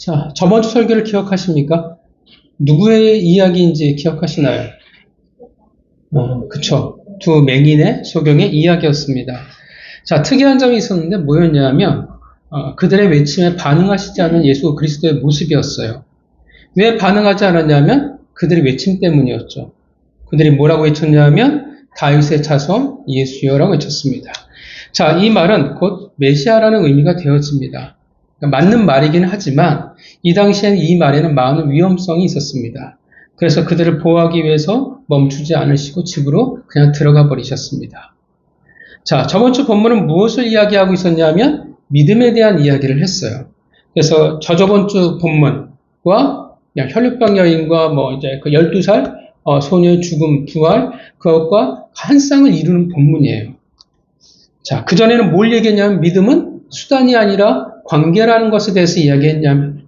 자, 저번 주 설교를 기억하십니까? 누구의 이야기인지 기억하시나요? 그쵸. 두 맹인의 소경의 이야기였습니다. 자, 특이한 점이 있었는데 뭐였냐면, 그들의 외침에 반응하시지 않은 예수 그리스도의 모습이었어요. 왜 반응하지 않았냐면, 그들의 외침 때문이었죠. 그들이 뭐라고 외쳤냐면, 다윗의 자손 예수여라고 외쳤습니다. 자, 이 말은 곧 메시아라는 의미가 되어집니다. 그러니까 맞는 말이긴 하지만 이 당시에는 이 말에는 많은 위험성이 있었습니다. 그래서 그들을 보호하기 위해서 멈추지 않으시고 집으로 그냥 들어가 버리셨습니다. 자, 저번 주 본문은 무엇을 이야기하고 있었냐면 믿음에 대한 이야기를 했어요. 그래서 저번 주 본문과 혈류병 여인과 이제 그 12살 소녀의 죽음, 부활, 그것과 한 쌍을 이루는 본문이에요. 자, 그전에는 뭘 얘기했냐면 믿음은 수단이 아니라 관계라는 것에 대해서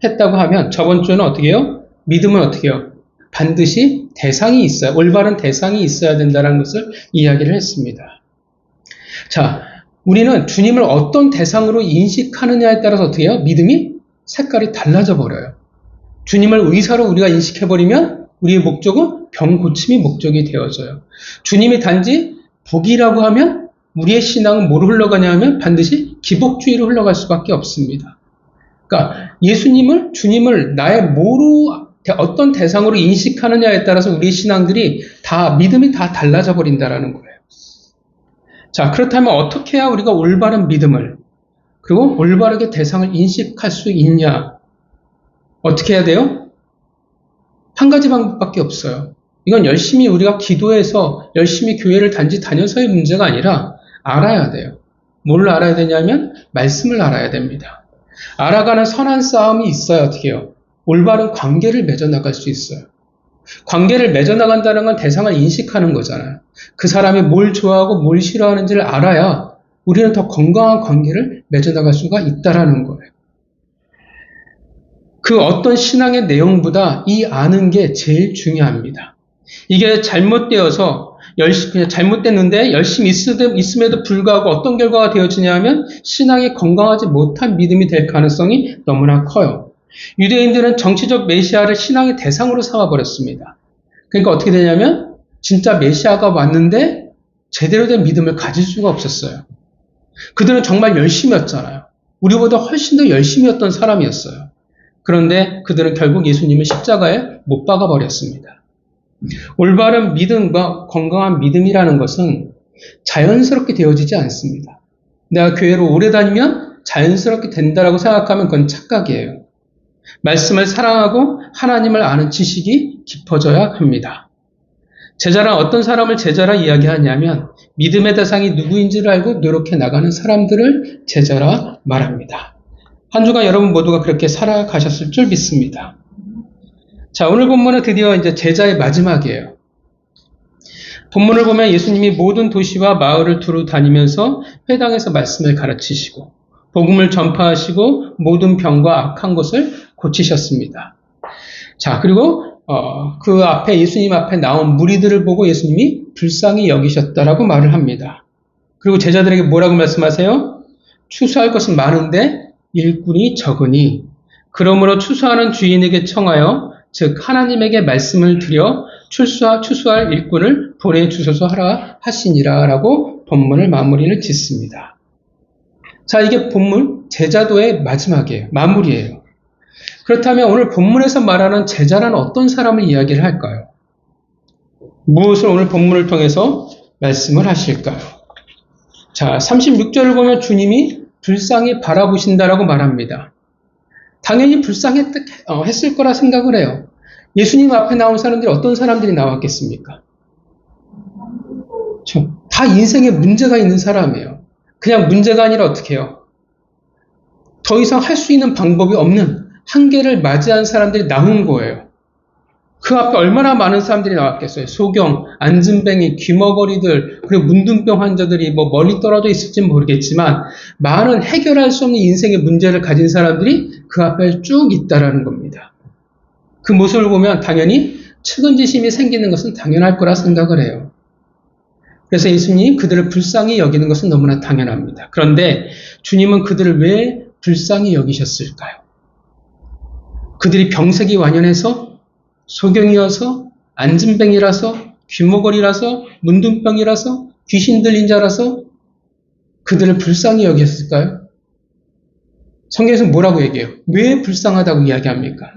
했다고 하면 저번 주는 어떻게 해요? 믿음은 어떻게 해요? 반드시 대상이 있어요. 올바른 대상이 있어야 된다는 것을 이야기를 했습니다. 자, 우리는 주님을 어떤 대상으로 인식하느냐에 따라서 어떻게 해요? 믿음이 색깔이 달라져 버려요. 주님을 의사로 우리가 인식해버리면 우리의 목적은 병 고침이 목적이 되어져요. 주님이 단지 복이라고 하면 우리의 신앙은 뭐로 흘러가냐 하면 반드시 기복주의로 흘러갈 수밖에 없습니다. 그러니까 주님을 나의 뭐로 어떤 대상으로 인식하느냐에 따라서 우리의 신앙들이 믿음이 다 달라져 버린다라는 거예요. 자, 그렇다면 어떻게 해야 우리가 올바른 믿음을 그리고 올바르게 대상을 인식할 수 있냐? 어떻게 해야 돼요? 한 가지 방법밖에 없어요. 이건 열심히 우리가 기도해서 열심히 교회를 단지 다녀서의 문제가 아니라 알아야 돼요. 뭘 알아야 되냐면 말씀을 알아야 됩니다. 알아가는 선한 싸움이 있어야 어떻게 해요? 올바른 관계를 맺어나갈 수 있어요. 관계를 맺어나간다는 건 대상을 인식하는 거잖아요. 그 사람이 뭘 좋아하고 뭘 싫어하는지를 알아야 우리는 더 건강한 관계를 맺어나갈 수가 있다라는 거예요. 그 어떤 신앙의 내용보다 이 아는 게 제일 중요합니다. 이게 잘못되어서 그냥 잘못됐는데 열심히 있음에도 불구하고 어떤 결과가 되어지냐면 신앙이 건강하지 못한 믿음이 될 가능성이 너무나 커요. 유대인들은 정치적 메시아를 신앙의 대상으로 삼아버렸습니다. 그러니까 어떻게 되냐면 진짜 메시아가 왔는데 제대로 된 믿음을 가질 수가 없었어요. 그들은 정말 열심이었잖아요. 우리보다 훨씬 더 열심이었던 사람이었어요. 그런데 그들은 결국 예수님을 십자가에 못 박아버렸습니다. 올바른 믿음과 건강한 믿음이라는 것은 자연스럽게 되어지지 않습니다. 내가 교회로 오래 다니면 자연스럽게 된다라고 생각하면 그건 착각이에요. 말씀을 사랑하고 하나님을 아는 지식이 깊어져야 합니다. 제자란 어떤 사람을 제자라 이야기하냐면 믿음의 대상이 누구인지를 알고 노력해 나가는 사람들을 제자라 말합니다. 한 주간 여러분 모두가 그렇게 살아가셨을 줄 믿습니다. 자, 오늘 본문은 드디어 이제 제자의 마지막이에요. 본문을 보면 예수님이 모든 도시와 마을을 두루 다니면서 회당에서 말씀을 가르치시고 복음을 전파하시고 모든 병과 악한 것을 고치셨습니다. 자, 그리고 그 앞에 예수님 앞에 나온 무리들을 보고 예수님이 불쌍히 여기셨다라고 말을 합니다. 그리고 제자들에게 뭐라고 말씀하세요? 추수할 것은 많은데 일꾼이 적으니 그러므로 추수하는 주인에게 청하여 즉 하나님에게 말씀을 드려 추수할 일꾼을 보내주소서 하라 하시니라 라고 본문을 마무리를 짓습니다. 자, 이게 본문 제자도의 마지막이에요. 마무리예요. 그렇다면 오늘 본문에서 말하는 제자는 어떤 사람을 이야기를 할까요? 무엇을 오늘 본문을 통해서 말씀을 하실까요? 자, 36절을 보면 주님이 불쌍히 바라보신다라고 말합니다. 당연히 불쌍했을 거라 생각을 해요. 예수님 앞에 나온 사람들이 어떤 사람들이 나왔겠습니까? 다 인생에 문제가 있는 사람이에요. 그냥 문제가 아니라 어떻게 해요? 더 이상 할 수 있는 방법이 없는 한계를 맞이한 사람들이 나온 거예요. 그 앞에 얼마나 많은 사람들이 나왔겠어요. 소경, 안진뱅이, 귀머거리들, 그리고 문둥병 환자들이 멀리 떨어져 있을지는 모르겠지만 많은 해결할 수 없는 인생의 문제를 가진 사람들이 그 앞에 쭉 있다라는 겁니다. 그 모습을 보면 당연히 측은지심이 생기는 것은 당연할 거라 생각을 해요. 그래서 예수님이 그들을 불쌍히 여기는 것은 너무나 당연합니다. 그런데 주님은 그들을 왜 불쌍히 여기셨을까요? 그들이 병색이 완연해서, 소경이어서, 안진뱅이라서, 귀머거리라서, 문둥병이라서, 귀신 들린 자라서 그들을 불쌍히 여겼을까요? 성경에서 뭐라고 얘기해요? 왜 불쌍하다고 이야기합니까?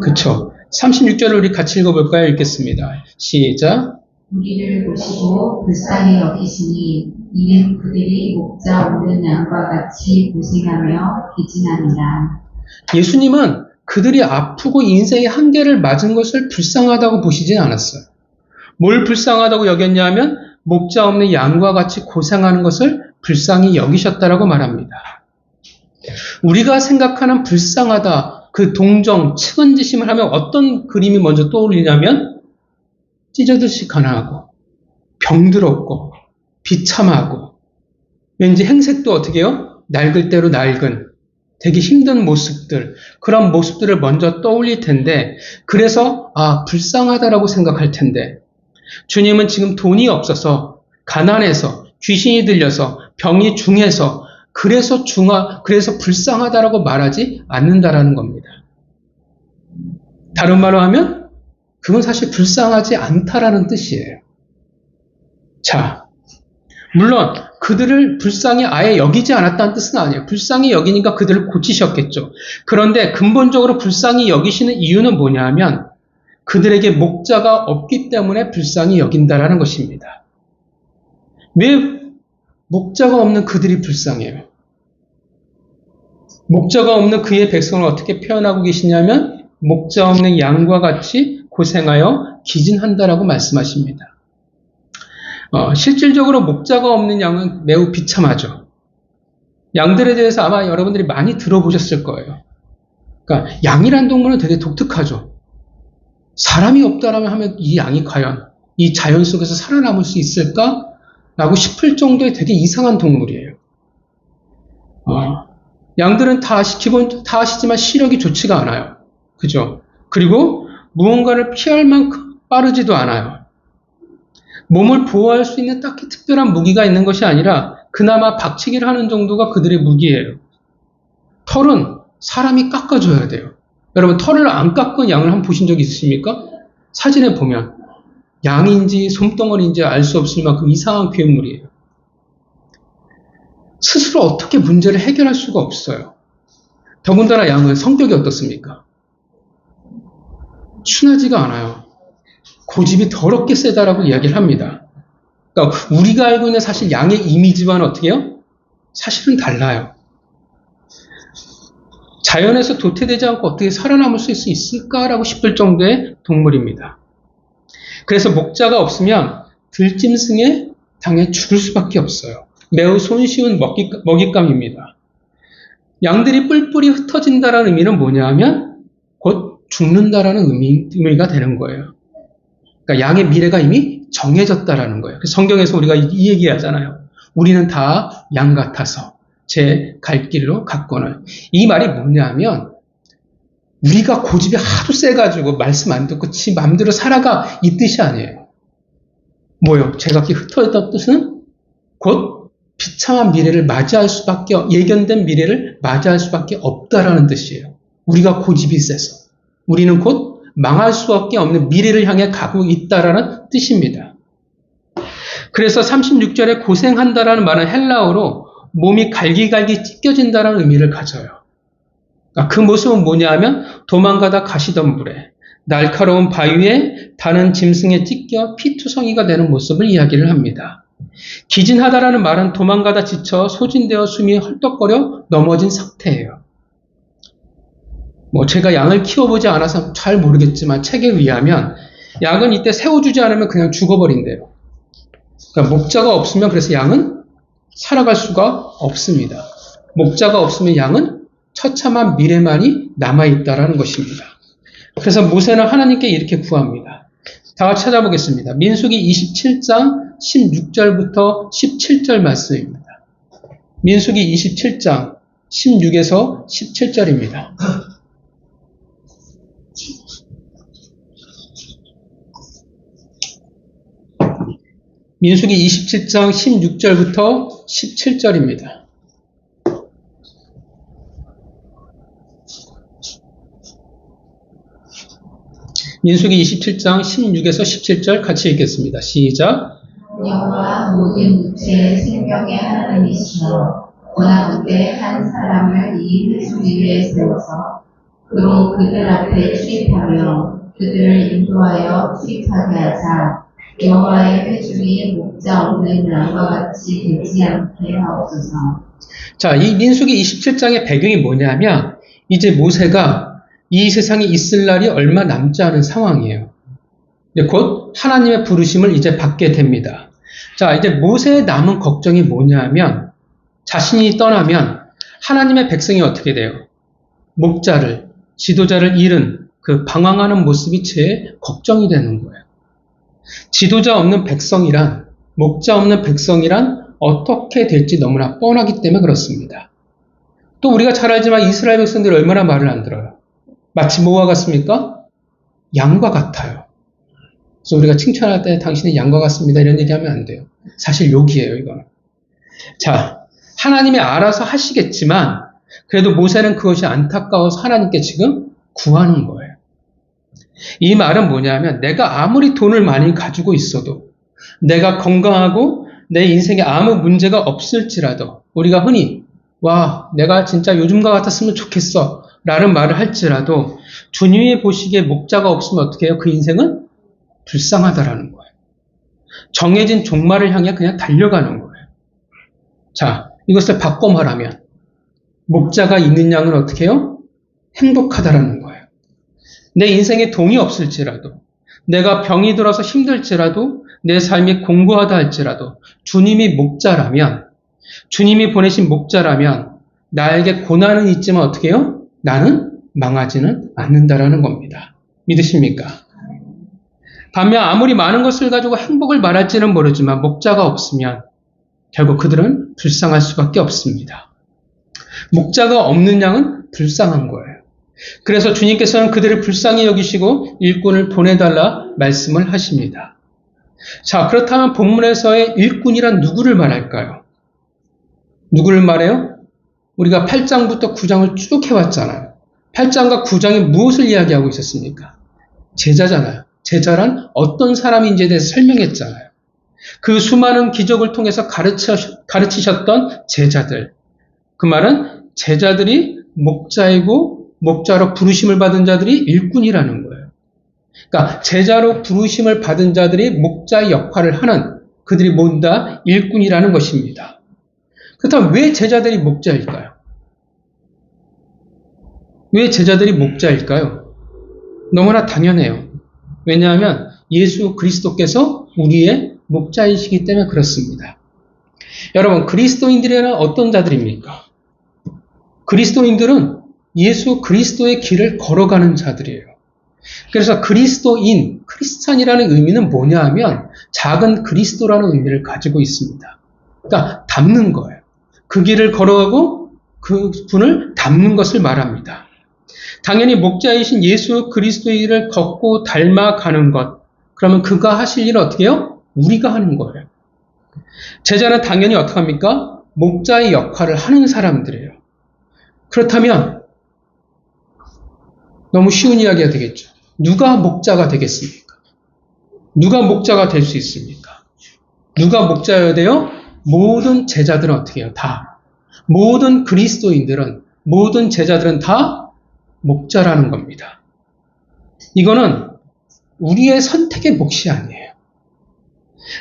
그쵸. 36절을 우리 같이 읽어볼까요? 읽겠습니다. 시작. 우리를 보시고 불쌍히 여기시니 이는 그들이 목자 없는 양과 같이 고생하며 기진합니다. 예수님은 그들이 아프고 인생의 한계를 맞은 것을 불쌍하다고 보시진 않았어요. 뭘 불쌍하다고 여겼냐면 목자 없는 양과 같이 고생하는 것을 불쌍히 여기셨다라고 말합니다. 우리가 생각하는 불쌍하다, 그 동정, 측은지심을 하면 어떤 그림이 먼저 떠올리냐면 찢어듯이 가난하고 병들었고 비참하고 왠지 행색도 어떻게 해요? 낡을 대로 낡은 되게 힘든 모습들, 그런 모습들을 먼저 떠올릴 텐데 그래서 불쌍하다라고 생각할 텐데 주님은 지금 돈이 없어서 가난해서 귀신이 들려서 병이 중해서 그래서 불쌍하다라고 말하지 않는다라는 겁니다. 다른 말로 하면 그건 사실 불쌍하지 않다라는 뜻이에요. 자, 물론 그들을 불쌍히 아예 여기지 않았다는 뜻은 아니에요. 불쌍히 여기니까 그들을 고치셨겠죠. 그런데 근본적으로 불쌍히 여기시는 이유는 뭐냐 하면 그들에게 목자가 없기 때문에 불쌍히 여긴다라는 것입니다. 왜 목자가 없는 그들이 불쌍해요? 목자가 없는 그의 백성을 어떻게 표현하고 계시냐면 목자 없는 양과 같이 고생하여 기진한다라고 말씀하십니다. 실질적으로 목자가 없는 양은 매우 비참하죠. 양들에 대해서 아마 여러분들이 많이 들어보셨을 거예요. 그러니까 양이란 동물은 되게 독특하죠. 사람이 없다라면 하면 이 양이 과연 이 자연 속에서 살아남을 수 있을까? 라고 싶을 정도의 되게 이상한 동물이에요. 양들은 다 아시지만 시력이 좋지가 않아요. 그죠? 그리고 무언가를 피할 만큼 빠르지도 않아요. 몸을 보호할 수 있는 딱히 특별한 무기가 있는 것이 아니라 그나마 박치기를 하는 정도가 그들의 무기예요. 털은 사람이 깎아줘야 돼요. 여러분 털을 안 깎은 양을 한번 보신 적 있으십니까? 사진에 보면 양인지 솜덩어리인지 알 수 없을 만큼 이상한 괴물이에요. 스스로 어떻게 문제를 해결할 수가 없어요. 더군다나 양은 성격이 어떻습니까? 순하지가 않아요. 고집이 더럽게 세다라고 이야기를 합니다. 그러니까 우리가 알고 있는 사실 양의 이미지와는 어떻게 해요? 사실은 달라요. 자연에서 도태되지 않고 어떻게 살아남을 수 있을까라고 싶을 정도의 동물입니다. 그래서 목자가 없으면 들짐승에 당해 죽을 수밖에 없어요. 매우 손쉬운 먹잇감입니다. 양들이 뿔뿔이 흩어진다라는 의미는 뭐냐 하면 곧 죽는다라는 의미가 되는 거예요. 그러니까 양의 미래가 이미 정해졌다라는 거예요. 성경에서 우리가 이 얘기 하잖아요. 우리는 다 양 같아서 제 갈 길로 갔거늘. 이 말이 뭐냐 하면 우리가 고집이 하도 세가지고 말씀 안 듣고 지 맘대로 살아가 이 뜻이 아니에요. 뭐요? 제각기 흩어졌다는 뜻은 곧 비참한 미래를 맞이할 수밖에 예견된 미래를 맞이할 수밖에 없다라는 뜻이에요. 우리가 고집이 세서 우리는 곧 망할 수밖에 없는 미래를 향해 가고 있다라는 뜻입니다. 그래서 36절에 고생한다라는 말은 헬라어로 몸이 갈기갈기 찢겨진다라는 의미를 가져요. 그 모습은 뭐냐 하면 도망가다 가시던 불에 날카로운 바위에 다른 짐승에 찢겨 피투성이가 되는 모습을 이야기를 합니다. 기진하다라는 말은 도망가다 지쳐 소진되어 숨이 헐떡거려 넘어진 상태예요. 제가 양을 키워보지 않아서 잘 모르겠지만 책에 의하면 양은 이때 세워주지 않으면 그냥 죽어버린대요. 그러니까 목자가 없으면 그래서 양은 살아갈 수가 없습니다. 목자가 없으면 양은 처참한 미래만이 남아있다라는 것입니다. 그래서 모세는 하나님께 이렇게 구합니다. 다 같이 찾아보겠습니다. 민수기 27장 16절부터 17절 말씀입니다. 민수기 27장 16에서 17절입니다. 민수기 27장 16절부터 17절입니다. 민수기 27장 16에서 17절 같이 읽겠습니다. 시작. 여호와 모든 육체의 생명의 하나님이시여 원하건대 한 사람을 이 회중리 위에 세워서 그로 그들 앞에 출입하며 그들을 인도하여 출입하게 하사 여호와의 회중이 목자 없는 양과 같이 되지 않게 하옵소서. 자, 이 민수기 27장의 배경이 뭐냐면 이제 모세가 이 세상에 있을 날이 얼마 남지 않은 상황이에요. 곧 하나님의 부르심을 이제 받게 됩니다. 자, 이제 모세의 남은 걱정이 뭐냐면 자신이 떠나면 하나님의 백성이 어떻게 돼요? 목자를, 지도자를 잃은 그 방황하는 모습이 제일 걱정이 되는 거예요. 지도자 없는 백성이란, 목자 없는 백성이란 어떻게 될지 너무나 뻔하기 때문에 그렇습니다. 또 우리가 잘 알지만 이스라엘 백성들이 얼마나 말을 안 들어요. 마치 뭐와 같습니까? 양과 같아요. 그래서 우리가 칭찬할 때 당신이 양과 같습니다 이런 얘기하면 안 돼요. 사실 욕이에요, 이거는. 자, 하나님이 알아서 하시겠지만 그래도 모세는 그것이 안타까워서 하나님께 지금 구하는 거예요. 이 말은 뭐냐면 내가 아무리 돈을 많이 가지고 있어도 내가 건강하고 내 인생에 아무 문제가 없을지라도 우리가 흔히 와, 내가 진짜 요즘과 같았으면 좋겠어 라는 말을 할지라도 주님이 보시기에 목자가 없으면 어떻게 해요? 그 인생은 불쌍하다라는 거예요. 정해진 종말을 향해 그냥 달려가는 거예요. 자, 이것을 바꿔 말하면 목자가 있는 양은 어떻게 해요? 행복하다라는 거예요. 내 인생에 돈이 없을지라도 내가 병이 들어서 힘들지라도 내 삶이 공고하다 할지라도 주님이 목자라면 주님이 보내신 목자라면 나에게 고난은 있지만 어떻게 해요? 나는 망하지는 않는다라는 겁니다. 믿으십니까? 반면 아무리 많은 것을 가지고 행복을 말할지는 모르지만 목자가 없으면 결국 그들은 불쌍할 수밖에 없습니다. 목자가 없는 양은 불쌍한 거예요. 그래서 주님께서는 그들을 불쌍히 여기시고 일꾼을 보내달라 말씀을 하십니다. 자, 그렇다면 본문에서의 일꾼이란 누구를 말할까요? 누구를 말해요? 우리가 8장부터 9장을 쭉 해왔잖아요. 8장과 9장이 무엇을 이야기하고 있었습니까? 제자잖아요. 제자란 어떤 사람인지에 대해서 설명했잖아요. 그 수많은 기적을 통해서 가르치셨던 제자들. 그 말은 제자들이 목자이고 목자로 부르심을 받은 자들이 일꾼이라는 거예요. 그러니까 제자로 부르심을 받은 자들이 목자의 역할을 하는 그들이 모두 다 일꾼이라는 것입니다. 그렇다면 왜 제자들이 목자일까요? 왜 제자들이 목자일까요? 너무나 당연해요. 왜냐하면 예수 그리스도께서 우리의 목자이시기 때문에 그렇습니다. 여러분, 그리스도인들은 어떤 자들입니까? 그리스도인들은 예수 그리스도의 길을 걸어가는 자들이에요. 그래서 그리스도인, 크리스찬이라는 의미는 뭐냐 하면 작은 그리스도라는 의미를 가지고 있습니다. 그러니까 닮는 거예요. 그 길을 걸어가고 그 분을 닮는 것을 말합니다. 당연히 목자이신 예수 그리스도의 일을 걷고 닮아가는 것. 그러면 그가 하실 일은 어떻게 해요? 우리가 하는 거예요. 제자는 당연히 어떻게 합니까? 목자의 역할을 하는 사람들이에요. 그렇다면 너무 쉬운 이야기가 되겠죠. 누가 목자가 되겠습니까? 누가 목자가 될 수 있습니까? 누가 목자여야 돼요? 모든 제자들은 어떻게 해요? 다. 모든 그리스도인들은, 모든 제자들은 다 목자라는 겁니다. 이거는 우리의 선택의 몫이 아니에요.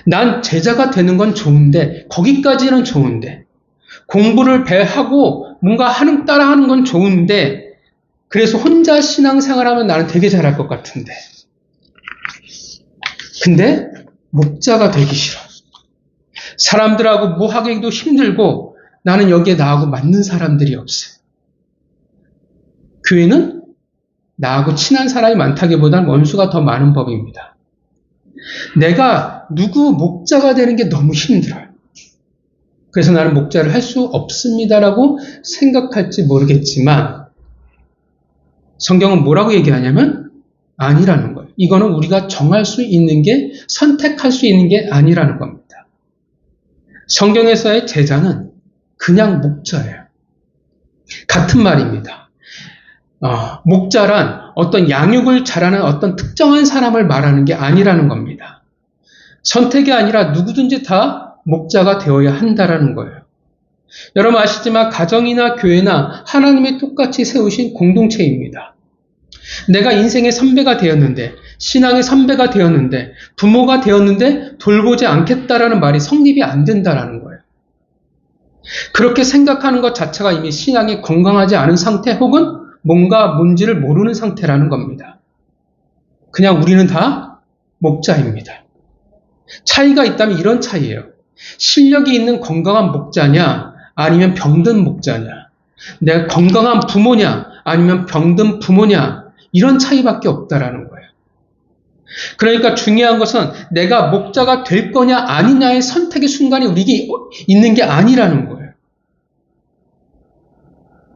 난 제자가 되는 건 좋은데, 거기까지는 좋은데, 공부를 배하고 뭔가 따라하는 건 좋은데, 그래서 혼자 신앙생활하면 나는 되게 잘할 것 같은데. 근데 목자가 되기 싫어. 사람들하고 뭐 하기도 힘들고 나는 여기에 나하고 맞는 사람들이 없어요. 교회는 나하고 친한 사람이 많다기보다는 원수가 더 많은 법입니다. 내가 누구 목자가 되는 게 너무 힘들어요. 그래서 나는 목자를 할 수 없습니다라고 생각할지 모르겠지만 성경은 뭐라고 얘기하냐면 아니라는 거예요. 이거는 우리가 정할 수 있는 게, 선택할 수 있는 게 아니라는 겁니다. 성경에서의 제자는 그냥 목자예요. 같은 말입니다. 목자란 어떤 양육을 잘하는 어떤 특정한 사람을 말하는 게 아니라는 겁니다. 선택이 아니라 누구든지 다 목자가 되어야 한다라는 거예요. 여러분 아시지만 가정이나 교회나 하나님이 똑같이 세우신 공동체입니다. 내가 인생의 선배가 되었는데, 신앙의 선배가 되었는데, 부모가 되었는데 돌보지 않겠다라는 말이 성립이 안 된다라는 거예요. 그렇게 생각하는 것 자체가 이미 신앙이 건강하지 않은 상태 혹은 뭔지를 모르는 상태라는 겁니다. 그냥 우리는 다 목자입니다. 차이가 있다면 이런 차이예요. 실력이 있는 건강한 목자냐 아니면 병든 목자냐, 내가 건강한 부모냐 아니면 병든 부모냐, 이런 차이밖에 없다라는 거예요. 그러니까 중요한 것은 내가 목자가 될 거냐 아니냐의 선택의 순간이 우리에게 있는 게 아니라는 거예요.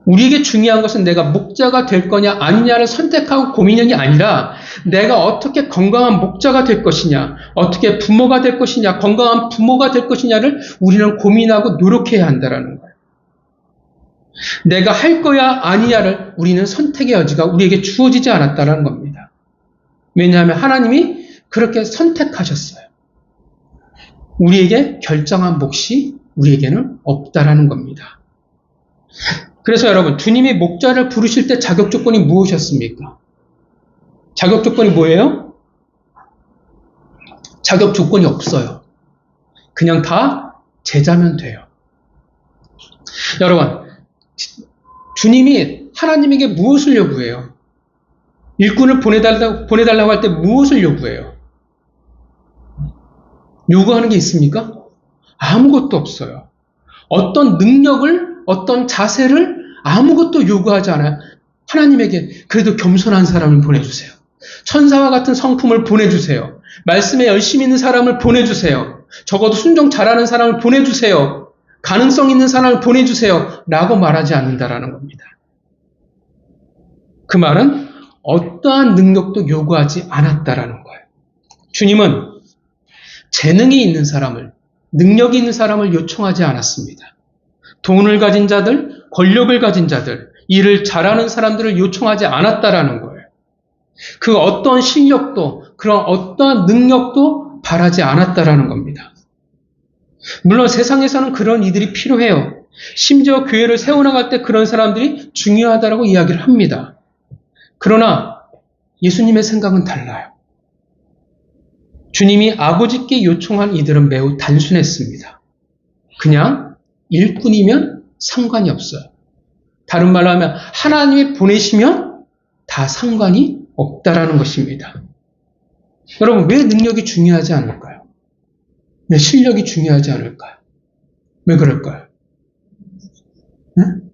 우리에게 중요한 것은 내가 목자가 될 거냐 아니냐를 선택하고 고민이 아니라 내가 어떻게 건강한 목자가 될 것이냐, 어떻게 부모가 될 것이냐, 건강한 부모가 될 것이냐를 우리는 고민하고 노력해야 한다는 거예요. 내가 할 거야 아니냐를 우리는 선택의 여지가 우리에게 주어지지 않았다는 겁니다. 왜냐하면 하나님이 그렇게 선택하셨어요. 우리에게 결정한 몫이 우리에게는 없다라는 겁니다. 그래서 여러분, 주님이 목자를 부르실 때 자격 조건이 무엇이었습니까? 자격 조건이 뭐예요? 자격 조건이 없어요. 그냥 다 제자면 돼요. 여러분, 주님이 하나님에게 무엇을 요구해요? 일꾼을 보내달라고 할 때 무엇을 요구해요? 요구하는 게 있습니까? 아무것도 없어요. 어떤 능력을, 어떤 자세를 아무것도 요구하지 않아요. 하나님에게 그래도 겸손한 사람을 보내주세요. 천사와 같은 성품을 보내주세요. 말씀에 열심히 있는 사람을 보내주세요. 적어도 순종 잘하는 사람을 보내주세요. 가능성 있는 사람을 보내주세요. 라고 말하지 않는다라는 겁니다. 그 말은 어떠한 능력도 요구하지 않았다라는 거예요. 주님은 재능이 있는 사람을, 능력이 있는 사람을 요청하지 않았습니다. 돈을 가진 자들, 권력을 가진 자들, 일을 잘하는 사람들을 요청하지 않았다라는 거예요. 그 어떤 실력도, 그런 어떠한 능력도 바라지 않았다라는 겁니다. 물론 세상에서는 그런 이들이 필요해요. 심지어 교회를 세워나갈 때 그런 사람들이 중요하다라고 이야기를 합니다. 그러나 예수님의 생각은 달라요. 주님이 아버지께 요청한 이들은 매우 단순했습니다. 그냥 일꾼이면 상관이 없어요. 다른 말로 하면 하나님이 보내시면 다 상관이 없다라는 것입니다. 여러분, 왜 능력이 중요하지 않을까요? 왜 실력이 중요하지 않을까요? 왜 그럴까요? 응?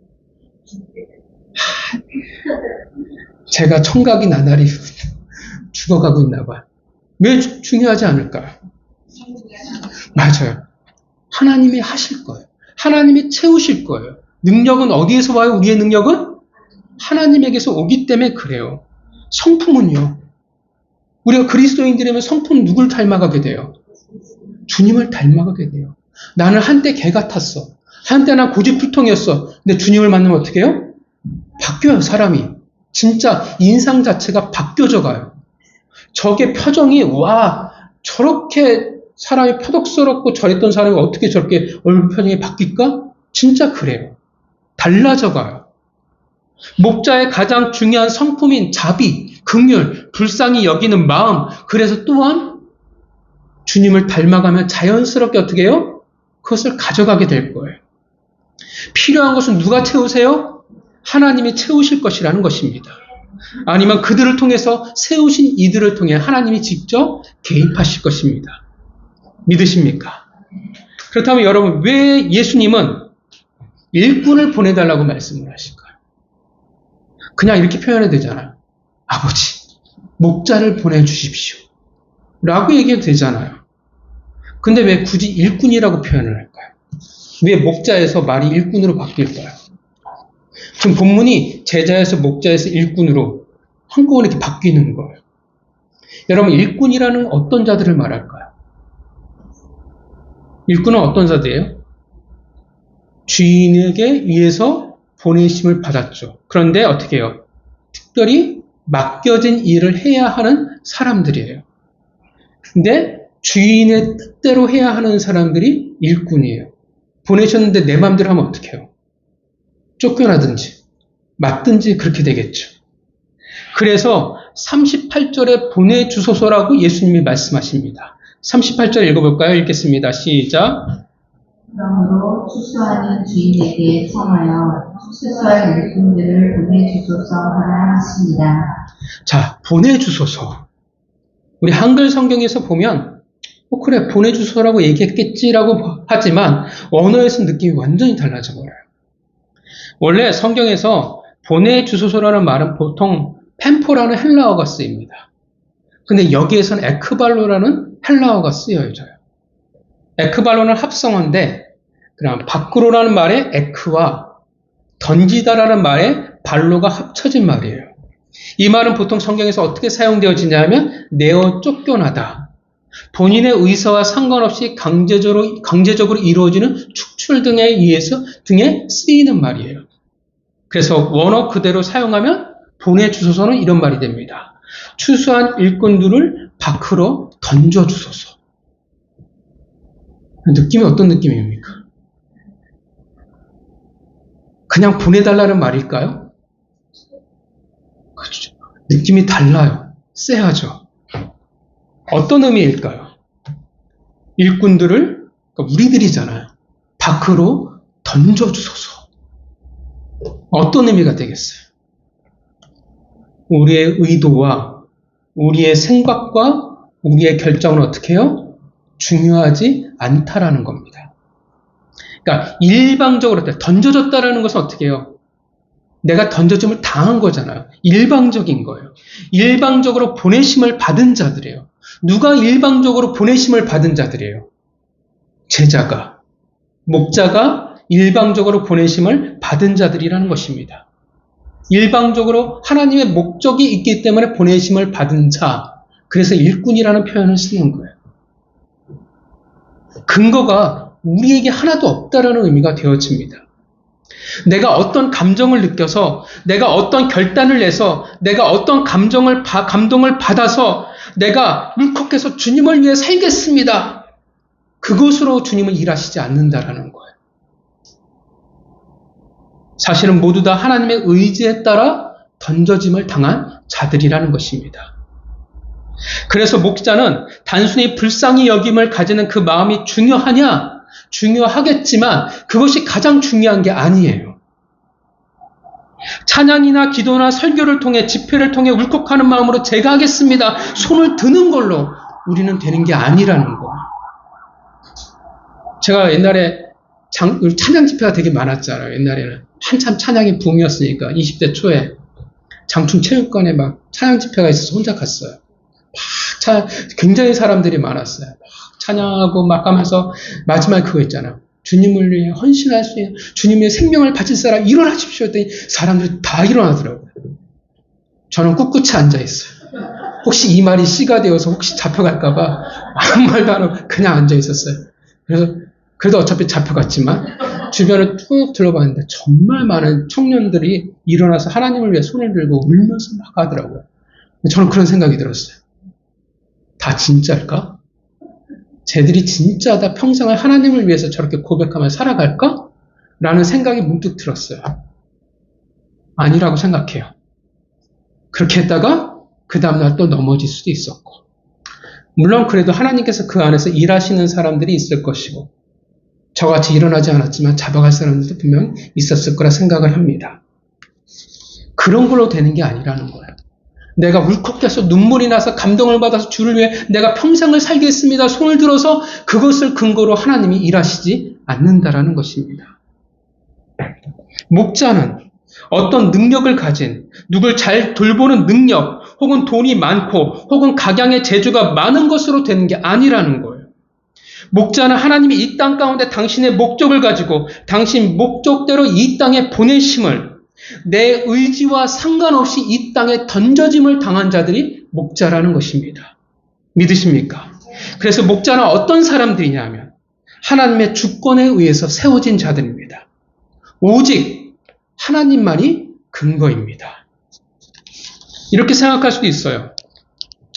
제가 청각이 나날이 죽어가고 있나 봐요. 왜 중요하지 않을까요? 맞아요. 하나님이 하실 거예요. 하나님이 채우실 거예요. 능력은 어디에서 와요? 우리의 능력은 하나님에게서 오기 때문에 그래요. 성품은요. 우리가 그리스도인들이면 성품 누굴 닮아가게 돼요? 주님을 닮아가게 돼요. 나는 한때 개 같았어. 한때 난 고집불통이었어. 근데 주님을 만나면 어떻게 해요? 바뀌어요, 사람이. 진짜 인상 자체가 바뀌어져 가요. 저게 표정이, 와, 저렇게 사람이 표독스럽고 저랬던 사람이 어떻게 저렇게 얼굴 표정이 바뀔까? 진짜 그래요. 달라져 가요. 목자의 가장 중요한 성품인 자비, 긍휼, 불쌍히 여기는 마음, 그래서 또한 주님을 닮아가면 자연스럽게 어떻게 해요? 그것을 가져가게 될 거예요. 필요한 것은 누가 채우세요? 하나님이 채우실 것이라는 것입니다. 아니면 그들을 통해서 세우신 이들을 통해 하나님이 직접 개입하실 것입니다. 믿으십니까? 그렇다면 여러분, 왜 예수님은 일꾼을 보내달라고 말씀을 하실까요? 그냥 이렇게 표현해도 되잖아요. 아버지, 목자를 보내주십시오. 라고 얘기해도 되잖아요. 근데 왜 굳이 일꾼이라고 표현을 할까요? 왜 목자에서 말이 일꾼으로 바뀔까요? 지금 본문이 제자에서 목자에서 일꾼으로 한꺼번에 이렇게 바뀌는 거예요. 여러분, 일꾼이라는 어떤 자들을 말할까요? 일꾼은 어떤 자들이에요? 주인에게 의해서 보내심을 받았죠. 그런데 어떻게 해요? 특별히 맡겨진 일을 해야 하는 사람들이에요. 근데 주인의 뜻대로 해야 하는 사람들이 일꾼이에요. 보내셨는데 내 마음대로 하면 어떡해요? 쫓겨나든지 맞든지 그렇게 되겠죠. 그래서 38절에 보내주소서라고 예수님이 말씀하십니다. 38절 읽어볼까요? 읽겠습니다. 시작. 그러므로 추수하는 주인에게 청하여 추수할 일꾼들을 보내주소서 하라 하십니다. 자, 보내주소서. 우리 한글 성경에서 보면 그래 보내주소서라고 얘기했겠지라고 하지만 언어에서 느낌이 완전히 달라져 버려요. 원래 성경에서 보내주소서라는 말은 보통 펜포라는 헬라어가 쓰입니다. 근데 여기에서는 에크발로라는 헬라어가 쓰여져요. 에크발로는 합성어인데 그럼 밖으로라는 말에 에크와 던지다라는 말에 발로가 합쳐진 말이에요. 이 말은 보통 성경에서 어떻게 사용되어지냐면 내어 쫓겨나다. 본인의 의사와 상관없이 강제적으로 이루어지는 축출 등에 의해서 등에 쓰이는 말이에요. 그래서 원어 그대로 사용하면 보내주소서는 이런 말이 됩니다. 추수한 일꾼들을 밖으로 던져주소서. 느낌이 어떤 느낌입니까? 그냥 보내달라는 말일까요? 그렇죠. 느낌이 달라요. 쎄하죠. 어떤 의미일까요? 일꾼들을, 그러니까 우리들이잖아요. 밖으로 던져주소서. 어떤 의미가 되겠어요? 우리의 의도와 우리의 생각과 우리의 결정은 어떻게 해요? 중요하지 않다라는 겁니다. 그러니까 일방적으로 던져졌다라는 것은 어떻게 해요? 내가 던져짐을 당한 거잖아요. 일방적인 거예요. 일방적으로 보내심을 받은 자들이에요. 누가 일방적으로 보내심을 받은 자들이에요? 제자가, 목자가 일방적으로 보내심을 받은 자들이라는 것입니다. 일방적으로 하나님의 목적이 있기 때문에 보내심을 받은 자, 그래서 일꾼이라는 표현을 쓰는 거예요. 근거가 우리에게 하나도 없다라는 의미가 되어집니다. 내가 어떤 감정을 느껴서, 내가 어떤 결단을 내서, 내가 어떤 감동을 받아서 내가 울컥해서 주님을 위해 살겠습니다. 그것으로 주님은 일하시지 않는다라는 거예요. 사실은 모두 다 하나님의 의지에 따라 던져짐을 당한 자들이라는 것입니다. 그래서 목자는 단순히 불쌍히 여김을 가지는 그 마음이 중요하겠지만 그것이 가장 중요한 게 아니에요. 찬양이나 기도나 설교를 통해 집회를 통해 울컥하는 마음으로 제가 하겠습니다. 손을 드는 걸로 우리는 되는 게 아니라는 거예요. 제가 옛날에 찬양 집회가 되게 많았잖아요. 옛날에는 한참 찬양이 붐이었으니까 20대 초에 장충 체육관에 막 찬양 집회가 있어서 혼자 갔어요. 굉장히 사람들이 많았어요. 막 찬양하고 막 하면서 마지막에 그거 있잖아요. 주님을 위해 헌신할 수 있는 주님의 생명을 바칠 사람 일어나십시오 했더니 사람들이 다 일어나더라고요. 저는 꿋꿋이 앉아있어요. 혹시 이 말이 씨가 되어서 혹시 잡혀갈까봐 아무 말도 안 하고 그냥 앉아있었어요. 그래도 어차피 잡혀갔지만 주변을 쭉 둘러봤는데 정말 많은 청년들이 일어나서 하나님을 위해 손을 들고 울면서 막 하더라고요. 저는 그런 생각이 들었어요. 다 진짜일까? 쟤들이 진짜 다 평생을 하나님을 위해서 저렇게 고백하며 살아갈까? 라는 생각이 문득 들었어요. 아니라고 생각해요. 그렇게 했다가 그 다음날 또 넘어질 수도 있었고, 물론 그래도 하나님께서 그 안에서 일하시는 사람들이 있을 것이고 저같이 일어나지 않았지만 잡아갈 사람들도 분명 있었을 거라 생각을 합니다. 그런 걸로 되는 게 아니라는 거예요. 내가 울컥해서 눈물이 나서 감동을 받아서 주를 위해 내가 평생을 살겠습니다. 손을 들어서 그것을 근거로 하나님이 일하시지 않는다라는 것입니다. 목자는 어떤 능력을 가진, 누굴 잘 돌보는 능력, 혹은 돈이 많고, 혹은 각양의 재주가 많은 것으로 되는 게 아니라는 거예요. 목자는 하나님이 이 땅 가운데 당신의 목적을 가지고 당신 목적대로 이 땅에 보내심을 내 의지와 상관없이 이 땅에 던져짐을 당한 자들이 목자라는 것입니다. 믿으십니까? 그래서 목자는 어떤 사람들이냐 하면 하나님의 주권에 의해서 세워진 자들입니다. 오직 하나님만이 근거입니다. 이렇게 생각할 수도 있어요.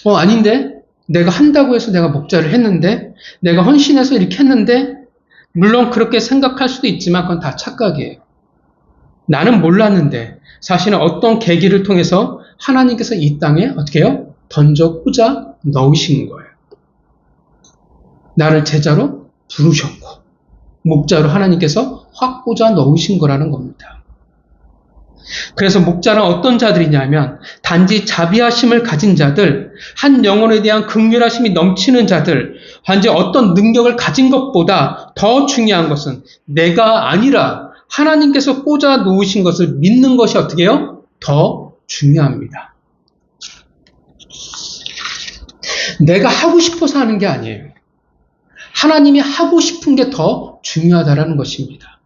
아닌데? 내가 한다고 해서 내가 목자를 했는데, 내가 헌신해서 이렇게 했는데, 물론 그렇게 생각할 수도 있지만 그건 다 착각이에요. 나는 몰랐는데 사실은 어떤 계기를 통해서 하나님께서 이 땅에 어떻게 해요? 던져 꽂아 넣으신 거예요. 나를 제자로 부르셨고 목자로 하나님께서 확 꽂아 넣으신 거라는 겁니다. 그래서 목자는 어떤 자들이냐면 단지 자비하심을 가진 자들, 한 영혼에 대한 긍휼하심이 넘치는 자들, 단지 어떤 능력을 가진 것보다 더 중요한 것은 내가 아니라 하나님께서 꽂아 놓으신 것을 믿는 것이 어떻게 해요? 더 중요합니다. 내가 하고 싶어서 하는 게 아니에요. 하나님이 하고 싶은 게 더 중요하다는 것입니다.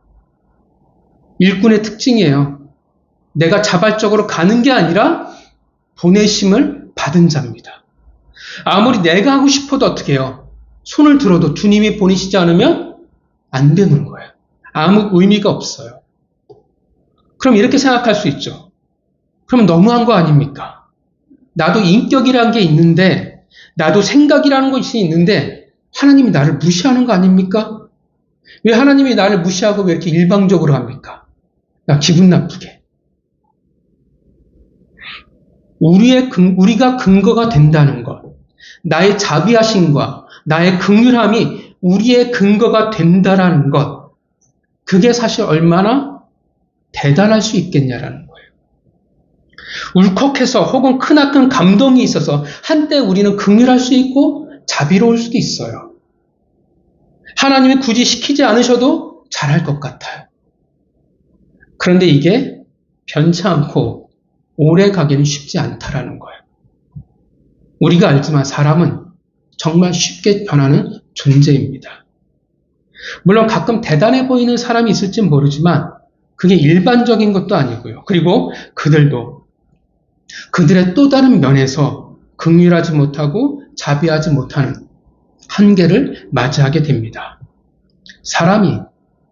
일꾼의 특징이에요. 내가 자발적으로 가는 게 아니라 보내심을 받은 자입니다. 아무리 내가 하고 싶어도 어떻게 해요? 손을 들어도 주님이 보내시지 않으면 안 되는 거예요. 아무 의미가 없어요. 그럼 이렇게 생각할 수 있죠. 그러면 너무한 거 아닙니까? 나도 인격이라는 게 있는데, 나도 생각이라는 것이 있는데 하나님이 나를 무시하는 거 아닙니까? 왜 하나님이 나를 무시하고 왜 이렇게 일방적으로 합니까? 나 기분 나쁘게. 우리가 근거가 된다는 것, 나의 자비하심과 나의 긍휼함이 우리의 근거가 된다라는 것, 그게 사실 얼마나 대단할 수 있겠냐라는 거예요. 울컥해서 혹은 크나큰 감동이 있어서 한때 우리는 긍휼할 수 있고 자비로울 수도 있어요. 하나님이 굳이 시키지 않으셔도 잘할 것 같아요. 그런데 이게 변치 않고 오래 가기는 쉽지 않다라는 거예요. 우리가 알지만 사람은 정말 쉽게 변하는 존재입니다. 물론 가끔 대단해 보이는 사람이 있을진 모르지만 그게 일반적인 것도 아니고요. 그리고 그들도 그들의 또 다른 면에서 긍휼하지 못하고 자비하지 못하는 한계를 맞이하게 됩니다. 사람이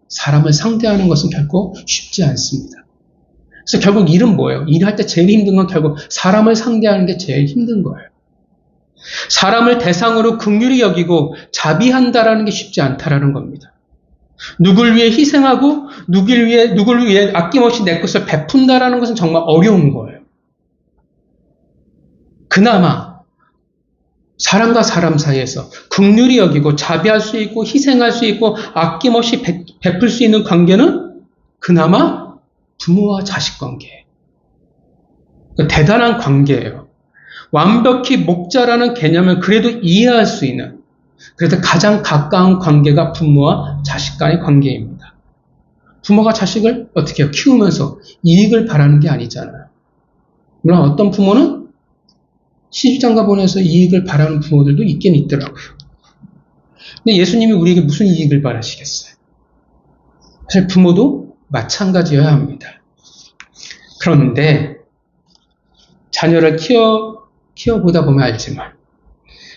사람을 상대하는 것은 결코 쉽지 않습니다. 그래서 결국 일은 뭐예요? 일할 때 제일 힘든 건 결국 사람을 상대하는 게 제일 힘든 거예요. 사람을 대상으로 긍휼히 여기고 자비한다라는 게 쉽지 않다라는 겁니다. 누굴 위해 희생하고 누굴 위해 아낌없이 내 것을 베푼다라는 것은 정말 어려운 거예요. 그나마 사람과 사람 사이에서 긍휼히 여기고 자비할 수 있고 희생할 수 있고 아낌없이 베풀 수 있는 관계는 그나마 부모와 자식 관계예요. 대단한 관계예요. 완벽히 목자라는 개념을 그래도 이해할 수 있는, 그래도 가장 가까운 관계가 부모와 자식 간의 관계입니다. 부모가 자식을 어떻게 해요? 키우면서 이익을 바라는 게 아니잖아요. 물론 어떤 부모는 시집장가 보내서 이익을 바라는 부모들도 있긴 있더라고요. 근데 예수님이 우리에게 무슨 이익을 바라시겠어요? 사실 부모도 마찬가지여야 합니다. 그런데 자녀를 키워보다 보면 알지만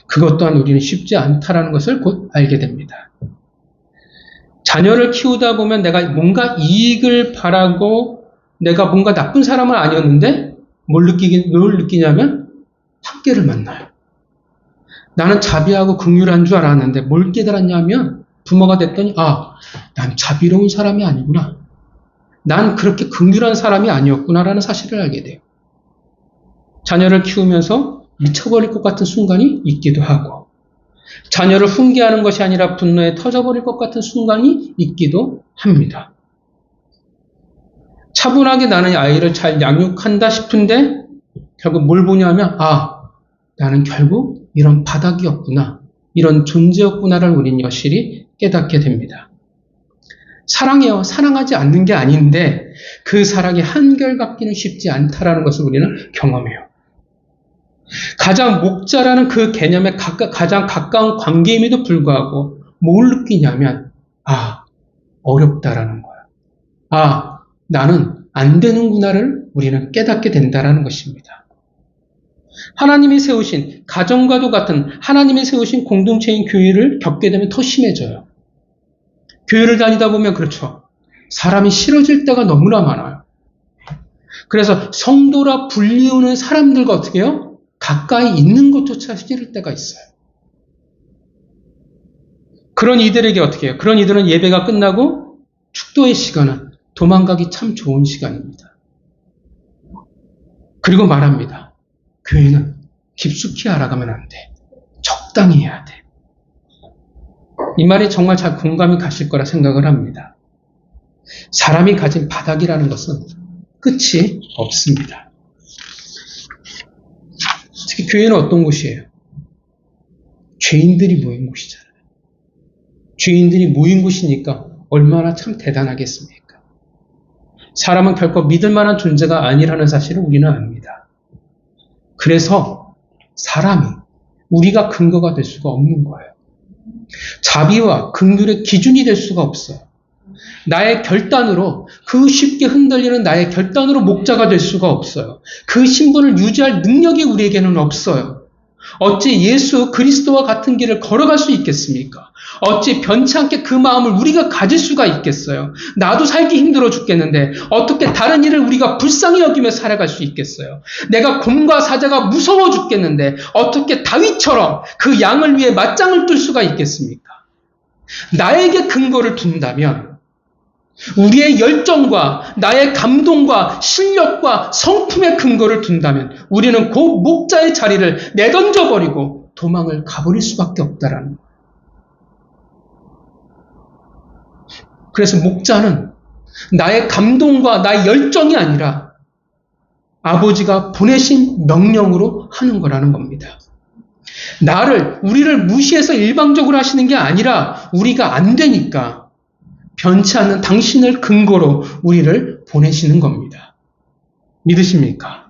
그것 또한 우리는 쉽지 않다라는 것을 곧 알게 됩니다. 자녀를 키우다 보면 내가 뭔가 이익을 바라고 내가 뭔가 나쁜 사람은 아니었는데 뭘 느끼냐면 한계를 만나요. 나는 자비하고 긍휼한 줄 알았는데 뭘 깨달았냐면 부모가 됐더니 난 자비로운 사람이 아니구나. 난 그렇게 긍휼한 사람이 아니었구나라는 사실을 알게 돼요. 자녀를 키우면서 미쳐버릴 것 같은 순간이 있기도 하고 자녀를 훈계하는 것이 아니라 분노에 터져버릴 것 같은 순간이 있기도 합니다. 차분하게 나는 아이를 잘 양육한다 싶은데 결국 뭘 보냐면 나는 결국 이런 바닥이었구나. 이런 존재였구나를 우린 여실히 깨닫게 됩니다. 사랑해요. 사랑하지 않는 게 아닌데 그 사랑이 한결같기는 쉽지 않다라는 것을 우리는 경험해요. 가장 목자라는 그 개념에 가장 가까운 관계임에도 불구하고 뭘 느끼냐면 어렵다라는 거야. 나는 안 되는구나를 우리는 깨닫게 된다라는 것입니다. 하나님이 세우신 가정과도 같은 하나님이 세우신 공동체인 교회를 겪게 되면 더 심해져요. 교회를 다니다 보면 그렇죠. 사람이 싫어질 때가 너무나 많아요. 그래서 성도라 불리우는 사람들과 어떻게 해요? 가까이 있는 것조차 싫을 때가 있어요. 그런 이들에게 어떻게 해요? 그런 이들은 예배가 끝나고 축도의 시간은 도망가기 참 좋은 시간입니다. 그리고 말합니다. 교회는 깊숙이 알아가면 안 돼. 적당히 해야 돼. 이 말이 정말 잘 공감이 가실 거라 생각을 합니다. 사람이 가진 바닥이라는 것은 끝이 없습니다. 특히 교회는 어떤 곳이에요? 죄인들이 모인 곳이잖아요. 죄인들이 모인 곳이니까 얼마나 참 대단하겠습니까? 사람은 결코 믿을 만한 존재가 아니라는 사실을 우리는 압니다. 그래서 사람이 우리가 근거가 될 수가 없는 거예요. 자비와 긍휼의 기준이 될 수가 없어요. 나의 결단으로, 그 쉽게 흔들리는 나의 결단으로 목자가 될 수가 없어요. 그 신분을 유지할 능력이 우리에게는 없어요. 어찌 예수 그리스도와 같은 길을 걸어갈 수 있겠습니까? 어찌 변치 않게 그 마음을 우리가 가질 수가 있겠어요? 나도 살기 힘들어 죽겠는데 어떻게 다른 일을 우리가 불쌍히 여기며 살아갈 수 있겠어요? 내가 곰과 사자가 무서워 죽겠는데 어떻게 다윗처럼 그 양을 위해 맞짱을 뜰 수가 있겠습니까? 나에게 근거를 둔다면, 우리의 열정과 나의 감동과 실력과 성품의 근거를 둔다면 우리는 그 목자의 자리를 내던져버리고 도망을 가버릴 수밖에 없다라는 거예요. 그래서 목자는 나의 감동과 나의 열정이 아니라 아버지가 보내신 명령으로 하는 거라는 겁니다. 우리를 무시해서 일방적으로 하시는 게 아니라 우리가 안 되니까 변치 않는 당신을 근거로 우리를 보내시는 겁니다. 믿으십니까?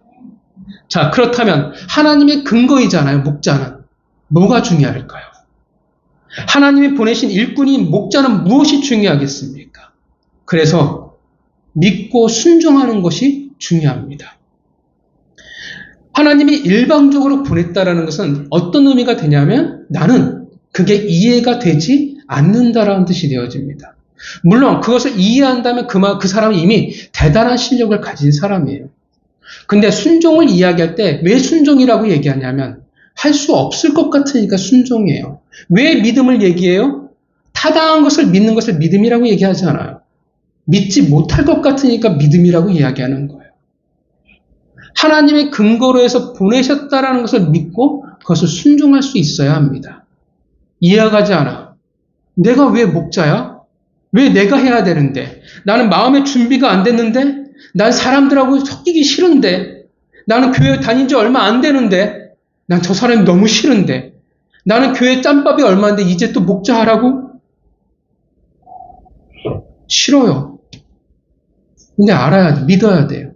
자, 그렇다면 하나님의 근거이잖아요, 목자는. 뭐가 중요할까요? 하나님이 보내신 일꾼인 목자는 무엇이 중요하겠습니까? 그래서 믿고 순종하는 것이 중요합니다. 하나님이 일방적으로 보냈다라는 것은 어떤 의미가 되냐면 나는 그게 이해가 되지 않는다라는 뜻이 되어집니다. 물론 그것을 이해한다면 그 사람은 이미 대단한 실력을 가진 사람이에요. 근데 순종을 이야기할 때 왜 순종이라고 얘기하냐면 할 수 없을 것 같으니까 순종이에요. 왜 믿음을 얘기해요? 타당한 것을 믿는 것을 믿음이라고 얘기하지 않아요. 믿지 못할 것 같으니까 믿음이라고 이야기하는 거예요. 하나님의 근거로 해서 보내셨다라는 것을 믿고 그것을 순종할 수 있어야 합니다. 이해가지 않아. 내가 왜 목자야? 왜 내가 해야 되는데? 나는 마음의 준비가 안 됐는데? 난 사람들하고 섞이기 싫은데? 나는 교회 다닌 지 얼마 안 되는데? 난 저 사람이 너무 싫은데? 나는 교회 짬밥이 얼마인데 이제 또 목자하라고? 싫어요. 근데 알아야 돼. 믿어야 돼요.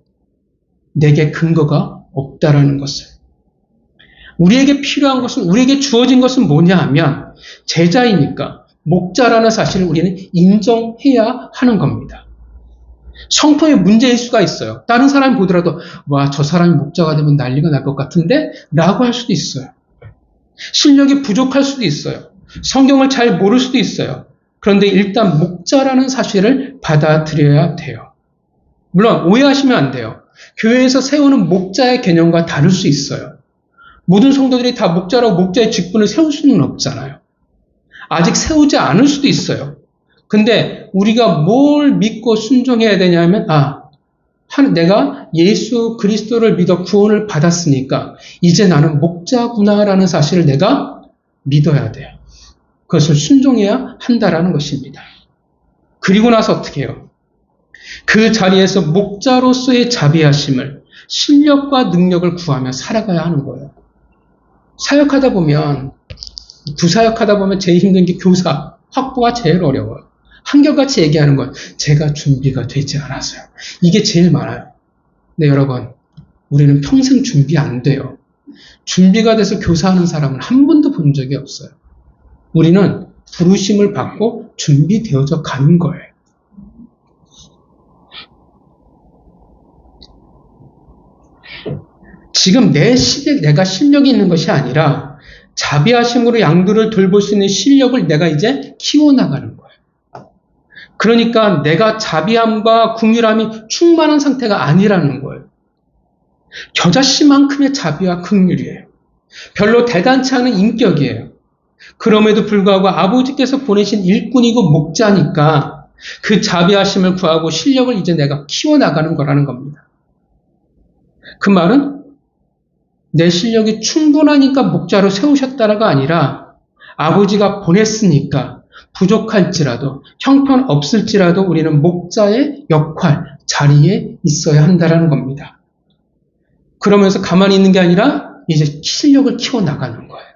내게 근거가 없다라는 것을. 우리에게 필요한 것은, 우리에게 주어진 것은 뭐냐 하면 제자이니까 목자라는 사실을 우리는 인정해야 하는 겁니다. 성품의 문제일 수가 있어요. 다른 사람이 보더라도 와, 저 사람이 목자가 되면 난리가 날 것 같은데? 라고 할 수도 있어요. 실력이 부족할 수도 있어요. 성경을 잘 모를 수도 있어요. 그런데 일단 목자라는 사실을 받아들여야 돼요. 물론 오해하시면 안 돼요. 교회에서 세우는 목자의 개념과 다를 수 있어요. 모든 성도들이 다 목자라고 목자의 직분을 세울 수는 없잖아요. 아직 세우지 않을 수도 있어요. 근데 우리가 뭘 믿고 순종해야 되냐면 내가 예수 그리스도를 믿어 구원을 받았으니까 이제 나는 목자구나라는 사실을 내가 믿어야 돼요. 그것을 순종해야 한다라는 것입니다. 그리고 나서 어떻게 해요? 그 자리에서 목자로서의 자비하심을 실력과 능력을 구하며 살아가야 하는 거예요. 사역하다 보면, 부사역하다 보면 제일 힘든 게 교사, 확보가 제일 어려워요. 한결같이 얘기하는 건 제가 준비가 되지 않아서요. 이게 제일 많아요. 근데 여러분, 우리는 평생 준비 안 돼요. 준비가 돼서 교사하는 사람은 한 번도 본 적이 없어요. 우리는 부르심을 받고 준비되어져 가는 거예요. 지금 내가 실력이 있는 것이 아니라 자비하심으로 양들을 돌볼 수 있는 실력을 내가 이제 키워나가는 거예요. 그러니까 내가 자비함과 긍휼함이 충만한 상태가 아니라는 거예요. 겨자씨만큼의 자비와 긍휼이에요. 별로 대단치 않은 인격이에요. 그럼에도 불구하고 아버지께서 보내신 일꾼이고 목자니까 그 자비하심을 구하고 실력을 이제 내가 키워나가는 거라는 겁니다. 그 말은 내 실력이 충분하니까 목자로 세우셨다가 아니라 아버지가 보냈으니까 부족할지라도 형편없을지라도 우리는 목자의 역할, 자리에 있어야 한다는 겁니다. 그러면서 가만히 있는 게 아니라 이제 실력을 키워나가는 거예요.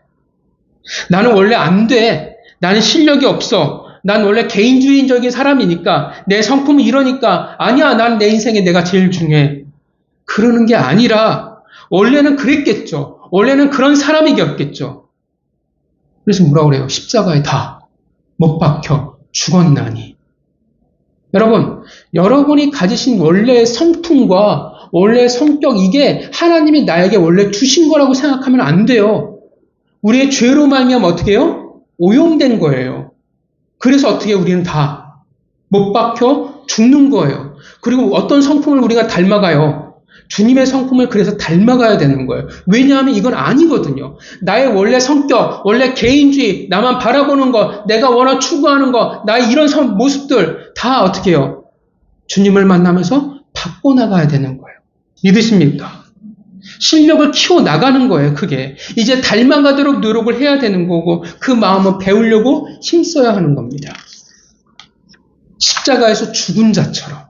나는 원래 안 돼. 나는 실력이 없어. 난 원래 개인주의적인 사람이니까 내 성품은 이러니까 아니야. 난 내 인생에 내가 제일 중요해. 그러는 게 아니라 원래는 그랬겠죠. 원래는 그런 사람이겠죠. 그래서 뭐라 그래요? 십자가에 다 못 박혀 죽었나니. 여러분, 여러분이 가지신 원래의 성품과 원래의 성격 이게 하나님이 나에게 원래 주신 거라고 생각하면 안 돼요. 우리의 죄로 말미암아 어떻게 해요? 오염된 거예요. 그래서 어떻게 우리는 다 못 박혀 죽는 거예요. 그리고 어떤 성품을 우리가 닮아가요? 주님의 성품을 그래서 닮아가야 되는 거예요. 왜냐하면 이건 아니거든요. 나의 원래 성격, 원래 개인주의, 나만 바라보는 거, 내가 워낙 추구하는 거, 나의 이런 모습들 다 어떻게 해요? 주님을 만나면서 바꿔나가야 되는 거예요. 믿으십니까? 실력을 키워나가는 거예요, 그게. 이제 닮아가도록 노력을 해야 되는 거고, 그 마음을 배우려고 힘써야 하는 겁니다. 십자가에서 죽은 자처럼.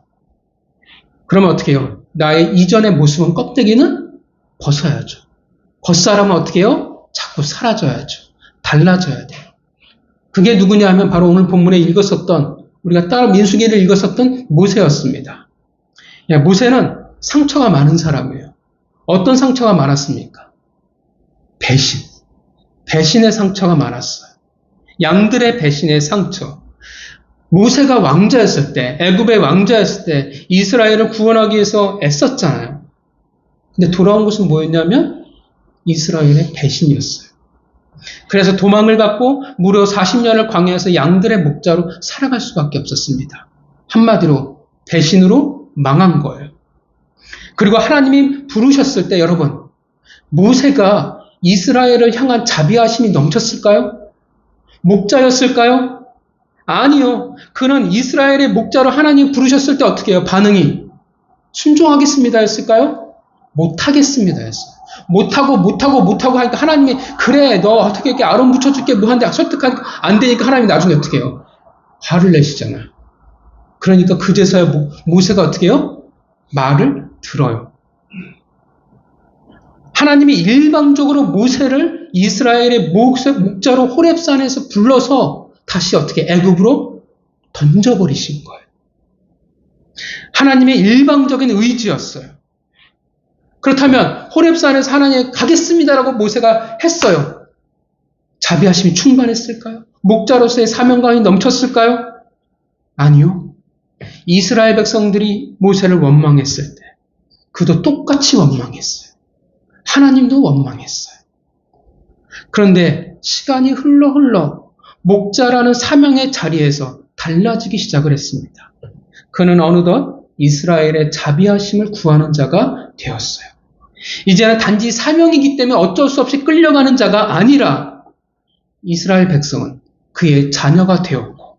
그러면 어떻게 해요? 나의 이전의 모습은 껍데기는 벗어야죠. 겉사람은 어떻게 해요? 자꾸 사라져야죠. 달라져야 돼요. 그게 누구냐 하면 바로 오늘 본문에 읽었었던, 우리가 따로 민수기를 읽었었던 모세였습니다. 모세는 상처가 많은 사람이에요. 어떤 상처가 많았습니까? 배신. 배신의 상처가 많았어요. 양들의 배신의 상처. 모세가 왕자였을 때, 애굽의 왕자였을 때 이스라엘을 구원하기 위해서 애썼잖아요. 근데 돌아온 것은 뭐였냐면 이스라엘의 배신이었어요. 그래서 도망을 갖고 무려 40년을 광야에서 양들의 목자로 살아갈 수밖에 없었습니다. 한마디로 배신으로 망한 거예요. 그리고 하나님이 부르셨을 때 여러분, 모세가 이스라엘을 향한 자비하심이 넘쳤을까요? 목자였을까요? 아니요. 그는 이스라엘의 목자로 하나님 부르셨을 때 어떻게 해요? 반응이 순종하겠습니다 했을까요? 못하겠습니다 했어요. 못하고 하니까 하나님이 그래 너 어떻게 이렇게 아론 붙여줄게 뭐 한데 설득하니까 안 되니까 하나님이 나중에 어떻게 해요? 화를 내시잖아요. 그러니까 그제서야 모세가 어떻게 해요? 말을 들어요. 하나님이 일방적으로 모세를 이스라엘의 목자로 호렙산에서 불러서 다시 어떻게 애굽으로 던져버리신 거예요. 하나님의 일방적인 의지였어요. 그렇다면 호렙산에서 하나님 가겠습니다라고 모세가 했어요. 자비하심이 충만했을까요? 목자로서의 사명감이 넘쳤을까요? 아니요. 이스라엘 백성들이 모세를 원망했을 때 그도 똑같이 원망했어요. 하나님도 원망했어요. 그런데 시간이 흘러 목자라는 사명의 자리에서 달라지기 시작을 했습니다. 그는 어느덧 이스라엘의 자비하심을 구하는 자가 되었어요. 이제는 단지 사명이기 때문에 어쩔 수 없이 끌려가는 자가 아니라 이스라엘 백성은 그의 자녀가 되었고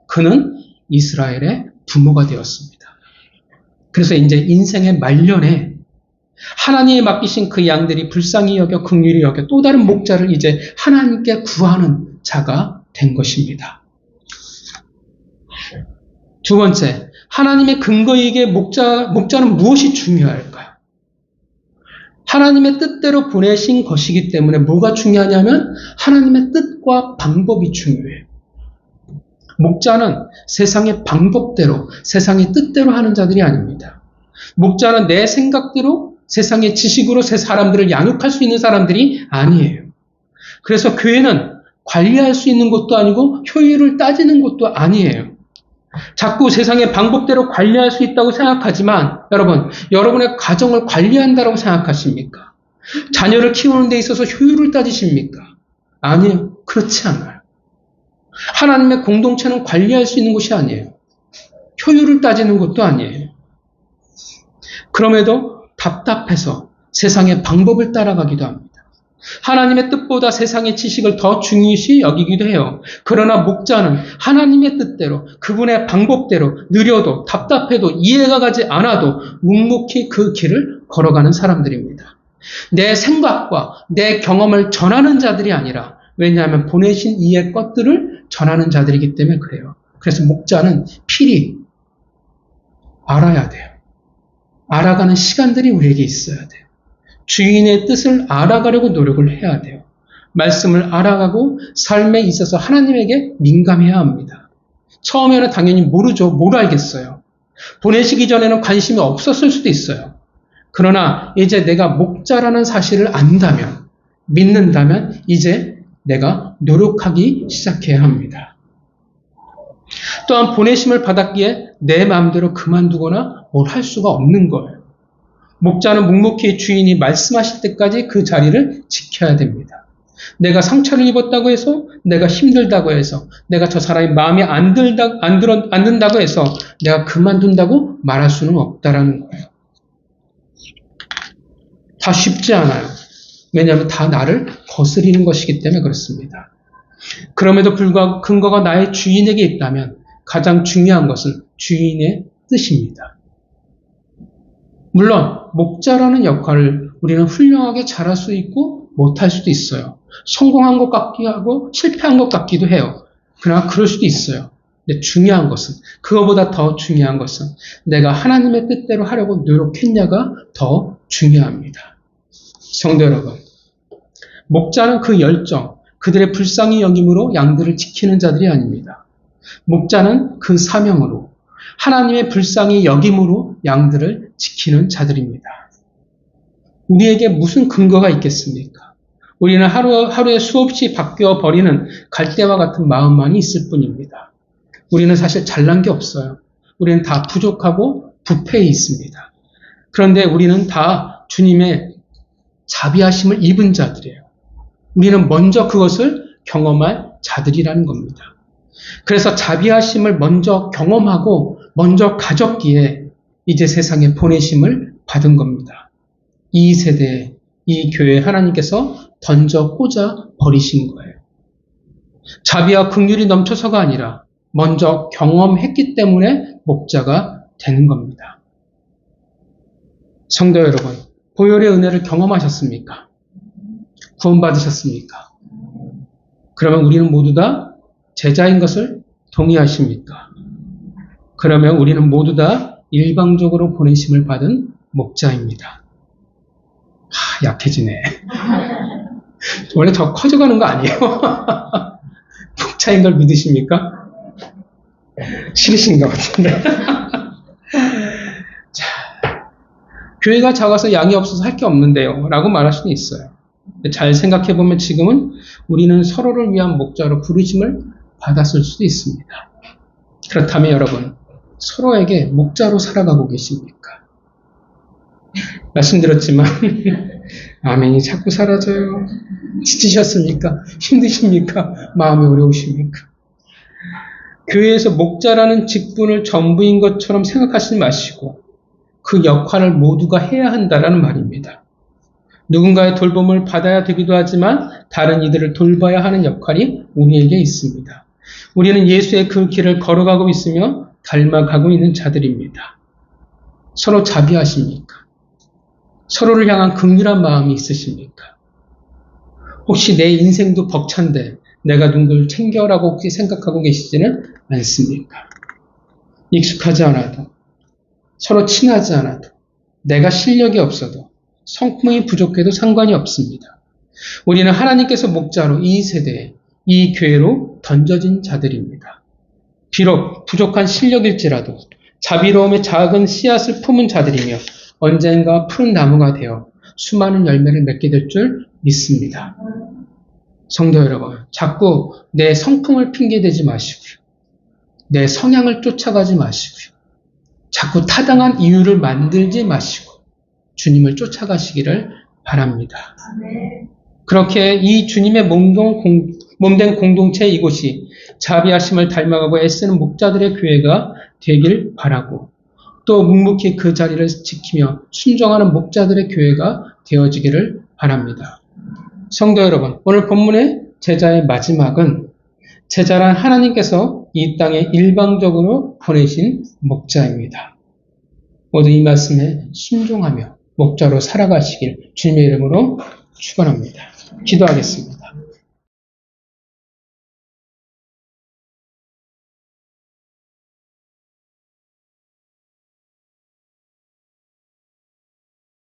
그는 이스라엘의 부모가 되었습니다. 그래서 이제 인생의 말년에 하나님이 맡기신 그 양들이 불쌍히 여겨 긍휼히 여겨 또 다른 목자를 이제 하나님께 구하는 자가 된 것입니다. 두 번째, 하나님의 근거이기에 목자는 무엇이 중요할까요? 하나님의 뜻대로 보내신 것이기 때문에 뭐가 중요하냐면 하나님의 뜻과 방법이 중요해요. 목자는 세상의 방법대로, 세상의 뜻대로 하는 자들이 아닙니다. 목자는 내 생각대로 세상의 지식으로 새 사람들을 양육할 수 있는 사람들이 아니에요. 그래서 교회는 관리할 수 있는 것도 아니고 효율을 따지는 것도 아니에요. 자꾸 세상의 방법대로 관리할 수 있다고 생각하지만 여러분, 여러분의 가정을 관리한다고 생각하십니까? 자녀를 키우는 데 있어서 효율을 따지십니까? 아니에요. 그렇지 않아요. 하나님의 공동체는 관리할 수 있는 것이 아니에요. 효율을 따지는 것도 아니에요. 그럼에도 답답해서 세상의 방법을 따라가기도 합니다. 하나님의 뜻보다 세상의 지식을 더 중요시 여기기도 해요. 그러나 목자는 하나님의 뜻대로 그분의 방법대로 느려도 답답해도 이해가 가지 않아도 묵묵히 그 길을 걸어가는 사람들입니다. 내 생각과 내 경험을 전하는 자들이 아니라, 왜냐하면 보내신 이의 것들을 전하는 자들이기 때문에 그래요. 그래서 목자는 필히 알아야 돼요. 알아가는 시간들이 우리에게 있어야 돼요. 주인의 뜻을 알아가려고 노력을 해야 돼요. 말씀을 알아가고 삶에 있어서 하나님에게 민감해야 합니다. 처음에는 당연히 모르죠. 뭘 알겠어요. 보내시기 전에는 관심이 없었을 수도 있어요. 그러나 이제 내가 목자라는 사실을 안다면, 믿는다면 이제 내가 노력하기 시작해야 합니다. 또한 보내심을 받았기에 내 마음대로 그만두거나 뭘 할 수가 없는 거예요. 목자는 묵묵히 주인이 말씀하실 때까지 그 자리를 지켜야 됩니다. 내가 상처를 입었다고 해서, 내가 힘들다고 해서, 내가 저 사람이 마음에 안 든다고 해서 내가 그만둔다고 말할 수는 없다라는 거예요. 다 쉽지 않아요. 왜냐하면 다 나를 거스리는 것이기 때문에 그렇습니다. 그럼에도 불구하고 근거가 나의 주인에게 있다면 가장 중요한 것은 주인의 뜻입니다. 물론 목자라는 역할을 우리는 훌륭하게 잘할 수 있고 못할 수도 있어요. 성공한 것 같기도 하고 실패한 것 같기도 해요. 그러나 그럴 수도 있어요. 근데 중요한 것은, 그거보다 더 중요한 것은 내가 하나님의 뜻대로 하려고 노력했냐가 더 중요합니다. 성도 여러분, 목자는 그 열정, 그들의 불쌍히 여김으로 양들을 지키는 자들이 아닙니다. 목자는 그 사명으로, 하나님의 불쌍히 여김으로 양들을 지키는 자들입니다. 우리에게 무슨 근거가 있겠습니까? 우리는 하루에 수없이 바뀌어 버리는 갈대와 같은 마음만이 있을 뿐입니다. 우리는 사실 잘난 게 없어요. 우리는 다 부족하고 부패해 있습니다. 그런데 우리는 다 주님의 자비하심을 입은 자들이에요. 우리는 먼저 그것을 경험할 자들이라는 겁니다. 그래서 자비하심을 먼저 경험하고 먼저 가졌기에 이제 세상에 보내심을 받은 겁니다. 이 세대에, 이 교회에 하나님께서 던져 꽂아 버리신 거예요. 자비와 긍휼이 넘쳐서가 아니라 먼저 경험했기 때문에 목자가 되는 겁니다. 성도 여러분, 보혈의 은혜를 경험하셨습니까? 구원받으셨습니까? 그러면 우리는 모두 다 제자인 것을 동의하십니까? 그러면 우리는 모두 다 일방적으로 보내심을 받은 목자입니다. 약해지네. 원래 더 커져가는 거 아니에요? 목자인 걸 믿으십니까? 싫으신 것 같은데. 자, 교회가 작아서 양이 없어서 할 게 없는데요 라고 말할 수는 있어요. 잘 생각해보면 지금은 우리는 서로를 위한 목자로 부르심을 받았을 수도 있습니다. 그렇다면 여러분, 서로에게 목자로 살아가고 계십니까? 말씀드렸지만 아멘이 자꾸 사라져요. 지치셨습니까? 힘드십니까? 마음이 어려우십니까? 교회에서 목자라는 직분을 전부인 것처럼 생각하지 마시고 그 역할을 모두가 해야 한다라는 말입니다. 누군가의 돌봄을 받아야 되기도 하지만 다른 이들을 돌봐야 하는 역할이 우리에게 있습니다. 우리는 예수의 그 길을 걸어가고 있으며 닮아가고 있는 자들입니다. 서로 자비하십니까? 서로를 향한 긍휼한 마음이 있으십니까? 혹시 내 인생도 벅찬데 내가 누굴 챙겨라고 혹시 생각하고 계시지는 않습니까? 익숙하지 않아도, 서로 친하지 않아도, 내가 실력이 없어도, 성품이 부족해도 상관이 없습니다. 우리는 하나님께서 목자로 이 세대에, 이 교회로 던져진 자들입니다. 비록 부족한 실력일지라도 자비로움의 작은 씨앗을 품은 자들이며 언젠가 푸른 나무가 되어 수많은 열매를 맺게 될 줄 믿습니다. 성도 여러분, 자꾸 내 성품을 핑계대지 마시고요. 내 성향을 쫓아가지 마시고요. 자꾸 타당한 이유를 만들지 마시고 주님을 쫓아가시기를 바랍니다. 그렇게 이 주님의 몸된 공동체 이곳이 자비하심을 닮아가고 애쓰는 목자들의 교회가 되길 바라고 또 묵묵히 그 자리를 지키며 순종하는 목자들의 교회가 되어지기를 바랍니다. 성도 여러분, 오늘 본문의 제자의 마지막은 제자란 하나님께서 이 땅에 일방적으로 보내신 목자입니다. 모두 이 말씀에 순종하며 목자로 살아가시길 주님의 이름으로 축원합니다. 기도하겠습니다.